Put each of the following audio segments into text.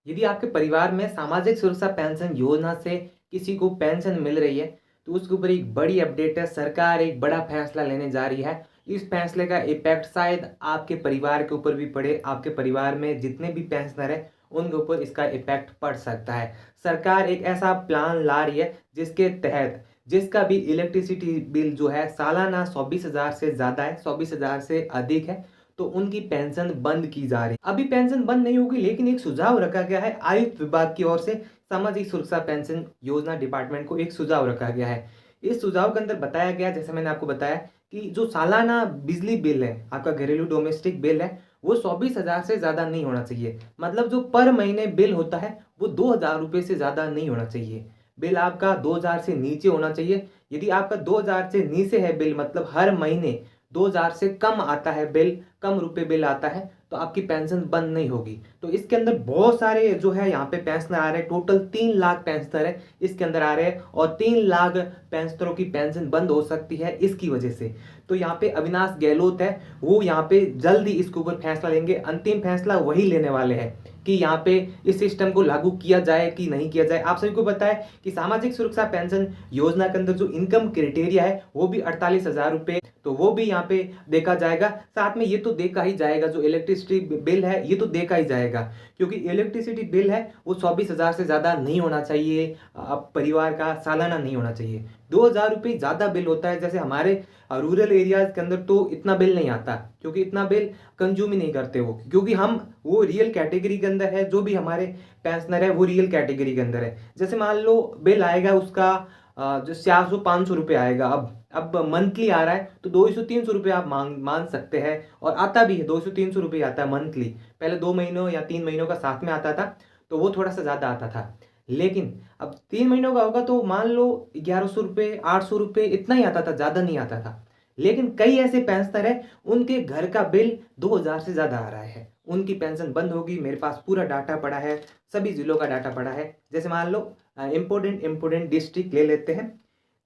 यदि आपके परिवार में सामाजिक सुरक्षा पेंशन योजना से किसी को पेंशन मिल रही है तो उसके ऊपर एक बड़ी अपडेट है। सरकार एक बड़ा फैसला लेने जा रही है। इस फैसले का इम्पैक्ट शायद आपके परिवार के ऊपर भी पड़े। आपके परिवार में जितने भी पेंशनर हैं उनके ऊपर इसका इम्पैक्ट पड़ सकता है। सरकार एक ऐसा प्लान ला रही है जिसके तहत जिसका भी इलेक्ट्रिसिटी बिल जो है सालाना 24,000 से ज़्यादा है, 24,000 से अधिक है, तो उनकी पेंशन बंद की जा रही है। अभी पेंशन बंद नहीं होगी, लेकिन एक सुझाव रखा गया है आयुक्त विभाग की ओर से। सामाजिक सुरक्षा पेंशन योजना डिपार्टमेंट को एक सुझाव रखा गया है। इस सुझाव के अंदर बताया गया, जैसे मैंने आपको बताया, कि जो सालाना बिजली बिल है, आपका घरेलू डोमेस्टिक बिल है, वो 24,000 से ज्यादा नहीं होना चाहिए। मतलब जो पर महीने बिल होता है वो 2,000 रुपये से ज्यादा नहीं होना चाहिए। बिल आपका 2,000 से नीचे होना चाहिए। यदि आपका 2,000 से नीचे है बिल, मतलब हर महीने 2,000 से कम आता है बिल, कम रुपए बिल आता है, तो आपकी पेंशन बंद नहीं होगी। तो इसके अंदर बहुत सारे जो है यहाँ पे पेंशनर आ रहे हैं। टोटल 3 लाख पेंशनर है इसके अंदर आ रहे हैं, और 3 लाख पेंशनरों की पेंशन बंद हो सकती है इसकी वजह से। तो यहाँ पे अविनाश गहलोत है, वो यहाँ पे जल्दी इसके ऊपर फैसला लेंगे। अंतिम फैसला वही लेने वाले हैं कि यहाँ पे इस सिस्टम को लागू किया जाए कि नहीं किया जाए। आप सभी को पता है कि सामाजिक सुरक्षा पेंशन योजना के अंदर जो इनकम क्राइटेरिया है वो भी 48,000 रुपये, तो वो भी यहाँ पे देखा जाएगा। साथ में ये तो देखा ही जाएगा, जो इलेक्ट्रिसिटी बिल है ये तो देखा ही जाएगा, क्योंकि इलेक्ट्रिसिटी बिल है वो 24,000 से ज़्यादा नहीं होना चाहिए। परिवार का सालाना नहीं होना चाहिए। 2,000 रुपये ज़्यादा बिल होता है। जैसे हमारे रूरल एरियाज के अंदर तो इतना बिल नहीं आता, क्योंकि इतना बिल कंज्यूम ही नहीं करते वो, क्योंकि हम वो रियल कैटेगरी के अंदर है। जो भी हमारे पेंशनर है वो रियल कैटेगरी के अंदर है। जैसे मान लो बिल आएगा उसका जो 400-500 रुपये आएगा। अब मंथली आ रहा है तो 200-300 रुपये आप मान सकते हैं, और आता भी है 200-300 रुपये आता है मंथली। पहले 2 महीनों या 3 महीनों का साथ में आता था, तो वो थोड़ा सा ज़्यादा आता था। लेकिन अब 3 महीनों का होगा तो मान लो 1,100 रुपये, 800 रुपये, इतना ही आता था, ज़्यादा नहीं आता था। लेकिन कई ऐसे पेंशनर है उनके घर का बिल 2,000 से ज़्यादा आ रहा है, उनकी पेंशन बंद होगी। मेरे पास पूरा डाटा पड़ा है, सभी जिलों का डाटा पड़ा है। जैसे मान लो इम्पोर्टेंट डिस्ट्रिक्ट ले लेते हैं।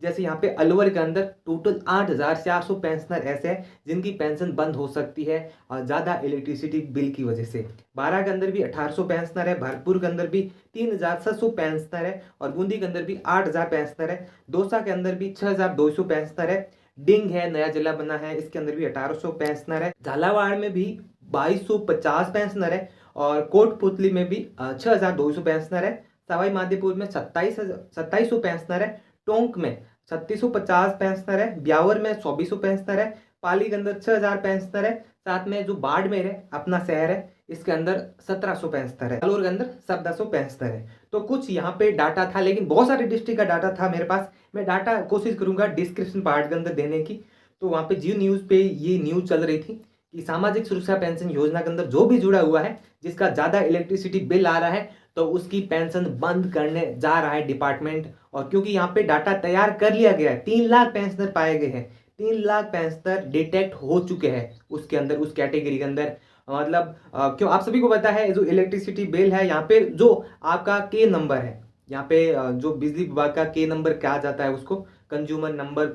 जैसे यहाँ पे अलवर के अंदर टोटल 8,400 पेंशनर ऐसे हैं जिनकी पेंशन बंद हो सकती है और ज़्यादा इलेक्ट्रिसिटी बिल की वजह से। बारह के अंदर भी 1,800 पेंशनर है, भरतपुर के अंदर भी 3,700 पेंशनर है, और बूंदी के अंदर भी 8,000 पेंशनर है। दौसा के अंदर भी 6,200 पेंशनर है। डिंग है, नया जिला बना है, इसके अंदर भी 1,800 पेंशनर है। झालावाड़ में भी 2,250 पेंशनर है, और कोटपुतली में भी 6,200 पेंशनर है। सवाई माधोपुर में 2700 पेंशनर है। टोंक में 3,650 पेंशनर है। ब्यावर में 2,400 पेंशनर है। पाली के अंदर 6,000 पेंशनर है। साथ में जो बाड़मेर है अपना शहर है, इसके अंदर 1,700 पेंशनर है। जालोर के अंदर 1,400 पेंशनर है। तो कुछ यहाँ पे डाटा था, लेकिन बहुत सारे डिस्ट्रिक्ट का डाटा था मेरे पास। मैं डाटा कोशिश करूंगा डिस्क्रिप्शन पार्ट के अंदर देने की। तो वहाँ पे जियो न्यूज़ पे ये न्यूज़ चल रही थी कि सामाजिक सुरक्षा पेंशन योजना के अंदर जो भी जुड़ा हुआ है, जिसका ज़्यादा इलेक्ट्रिसिटी बिल आ रहा है, तो उसकी पेंशन बंद करने जा रहा है डिपार्टमेंट। और क्योंकि यहाँ पे डाटा तैयार कर लिया गया है, 3 लाख पेंशनर पाए गए हैं, 3 लाख पेंशनर डिटेक्ट हो चुके हैं उसके अंदर, उस कैटेगरी के अंदर। मतलब क्यों आप सभी को पता है जो इलेक्ट्रिसिटी बिल है, यहाँ पे जो आपका के नंबर है, यहाँ पे जो बिजली विभाग का के नंबर कहा जाता है, उसको कंज्यूमर नंबर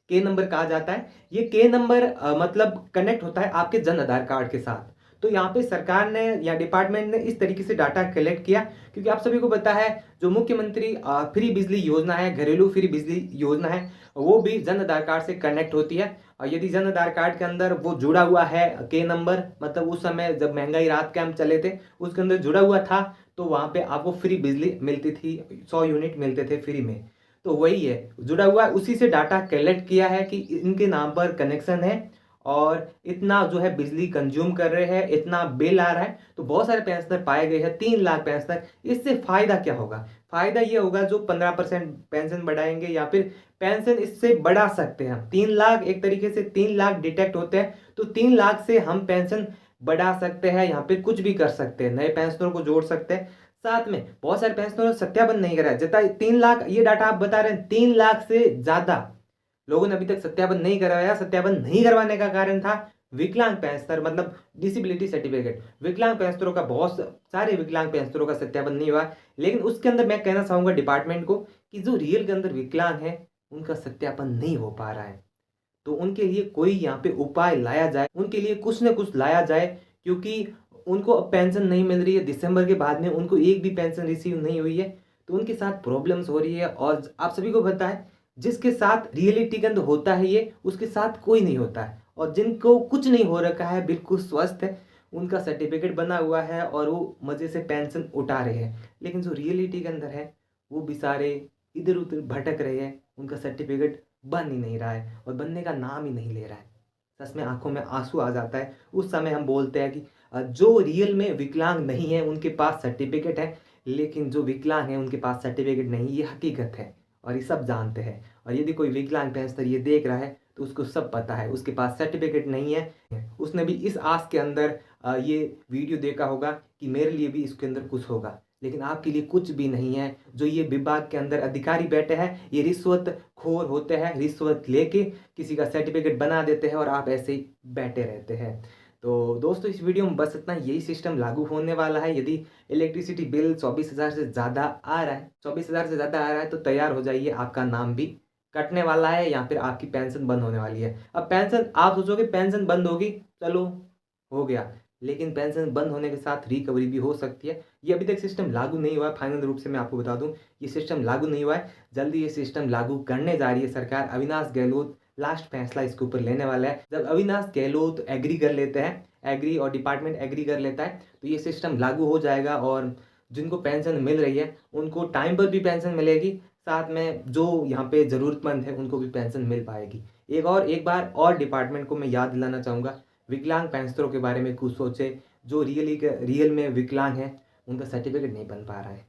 के नंबर कहा जाता है। ये के नंबर मतलब कनेक्ट होता है आपके जन आधार कार्ड के साथ। तो यहाँ पे सरकार ने या डिपार्टमेंट ने इस तरीके से डाटा कलेक्ट किया, क्योंकि आप सभी को पता है जो मुख्यमंत्री फ्री बिजली योजना है, घरेलू फ्री बिजली योजना है, वो भी जन आधार कार्ड से कनेक्ट होती है। और यदि जन आधार कार्ड के अंदर वो जुड़ा हुआ है के नंबर, मतलब उस समय जब महंगाई राहत कैंप चले थे उसके अंदर जुड़ा हुआ था, तो वहाँ पे आपको फ्री बिजली मिलती थी, 100 यूनिट मिलते थे फ्री में। तो वही है जुड़ा हुआ है, उसी से डाटा कलेक्ट किया है कि इनके नाम पर कनेक्शन है और इतना जो है बिजली कंज्यूम कर रहे हैं, इतना बिल आ रहा है। तो बहुत सारे पेंशनर पाए गए हैं, 3 लाख पेंशनर। इससे फायदा क्या होगा? फायदा ये होगा जो 15% पेंशन बढ़ाएंगे, या फिर पेंशन इससे बढ़ा सकते हैं हम। 3 लाख, एक तरीके से 3 लाख डिटेक्ट होते हैं, तो 3 लाख से हम पेंशन बढ़ा सकते हैं। यहाँ पे कुछ भी कर सकते हैं, नए पेंशनरों को जोड़ सकते हैं। साथ में बहुत सारे पेंशनरों ने सत्यापन नहीं करा, जितना 3 लाख, ये डाटा आप बता रहे हैं, 3 लाख से ज्यादा लोगों ने अभी तक सत्यापन नहीं करवाया। सत्यापन नहीं करवाने का कारण था विकलांग पेंशनर, मतलब डिसेबिलिटी सर्टिफिकेट। विकलांग पेंशनरों का, बहुत सारे विकलांग पेंशनरों का सत्यापन नहीं हुआ। लेकिन उसके अंदर मैं कहना चाहूंगा डिपार्टमेंट को कि जो रियल के अंदर विकलांग है उनका सत्यापन नहीं हो पा रहा है, तो उनके लिए कोई यहाँ पे उपाय लाया जाए, उनके लिए कुछ न कुछ लाया जाए। क्योंकि उनको अब पेंशन नहीं मिल रही है, दिसंबर के बाद में उनको एक भी पेंशन रिसीव नहीं हुई है, तो उनके साथ प्रॉब्लम्स हो रही है। और आप सभी को पता है जिसके साथ रियलिटी के अंदर होता है ये, उसके साथ कोई नहीं होता है। और जिनको कुछ नहीं हो रखा है, बिल्कुल स्वस्थ है, उनका सर्टिफिकेट बना हुआ है और वो मज़े से पेंशन उठा रहे हैं। लेकिन जो रियलिटी के अंदर है वो बेचारे इधर उधर भटक रहे हैं, उनका सर्टिफिकेट बन ही नहीं रहा है और बनने का नाम ही नहीं ले रहा है। सच में आंखों में आंसू आ जाता है। उस समय हम बोलते हैं कि जो रियल में विकलांग नहीं है उनके पास सर्टिफिकेट है, लेकिन जो विकलांग है उनके पास सर्टिफिकेट नहीं, ये हकीकत है और ये सब जानते हैं। और यदि कोई विकलांग पेंशनर ये देख रहा है तो उसको सब पता है, उसके पास सर्टिफिकेट नहीं है। उसने भी इस आस के अंदर ये वीडियो देखा होगा कि मेरे लिए भी इसके अंदर कुछ होगा, लेकिन आपके लिए कुछ भी नहीं है। जो ये विभाग के अंदर अधिकारी बैठे हैं ये रिश्वत खोर होते हैं, रिश्वत लेके किसी का सर्टिफिकेट बना देते हैं और आप ऐसे ही बैठे रहते हैं। तो दोस्तों इस वीडियो में बस इतना, यही सिस्टम लागू होने वाला है। यदि इलेक्ट्रिसिटी बिल 24,000 से ज़्यादा आ रहा है, 24,000 से ज़्यादा आ रहा है तो तैयार हो जाइए, आपका नाम भी कटने वाला है या फिर आपकी पेंशन बंद होने वाली है। अब पेंशन, आप सोचोगे पेंशन बंद होगी, चलो हो गया, लेकिन पेंशन बंद होने के साथ रिकवरी भी हो सकती है। ये अभी तक सिस्टम लागू नहीं हुआ है, फाइनल रूप से मैं आपको बता दूं ये सिस्टम लागू नहीं हुआ है। जल्दी ये सिस्टम लागू करने जा रही है सरकार। अविनाश गहलोत लास्ट फैसला इसके ऊपर लेने वाला है। जब अविनाश गहलोत एग्री कर लेते हैं, एग्री और डिपार्टमेंट एग्री कर लेता है, तो ये सिस्टम लागू हो जाएगा और जिनको पेंशन मिल रही है उनको टाइम पर भी पेंशन मिलेगी, साथ में जो यहाँ पे ज़रूरतमंद है उनको भी पेंशन मिल पाएगी। एक बार और डिपार्टमेंट को मैं याद दिलाना चाहूँगा, विकलांग पेंशनरों के बारे में कुछ सोचे। जो रियल में विकलांग है उनका सर्टिफिकेट नहीं बन पा रहा है,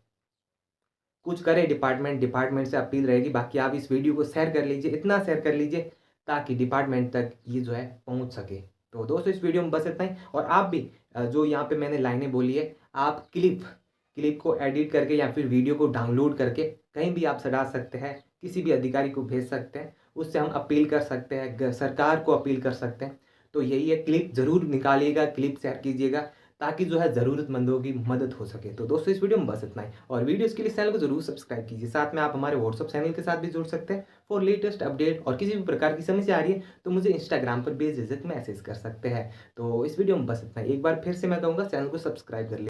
कुछ करे डिपार्टमेंट से अपील रहेगी। बाकी आप इस वीडियो को शेयर कर लीजिए, इतना शेयर कर लीजिए ताकि डिपार्टमेंट तक ये जो है पहुंच सके। तो दोस्तों इस वीडियो में बस इतना ही। और आप भी जो यहाँ पे मैंने लाइनें बोली है, आप क्लिप को एडिट करके या फिर वीडियो को डाउनलोड करके कहीं भी आप सटा सकते हैं, किसी भी अधिकारी को भेज सकते हैं, उससे हम अपील कर सकते हैं, सरकार को अपील कर सकते हैं। तो यही है, क्लिप ज़रूर निकालिएगा, क्लिप शेयर कीजिएगा ताकि जो है ज़रूरतमंदों की मदद हो सके। तो दोस्तों इस वीडियो में बस इतना ही, और वीडियोस के लिए चैनल को जरूर सब्सक्राइब कीजिए। साथ में आप हमारे व्हाट्सअप चैनल के साथ भी जुड़ सकते हैं फॉर लेटेस्ट अपडेट। और किसी भी प्रकार की समस्या आ रही है तो मुझे इंस्टाग्राम पर बेझिझक मैसेज कर सकते हैं। तो इस वीडियो में बस इतना ही। एक बार फिर से मैं कहूँगा चैनल को सब्सक्राइब कर लीजिए।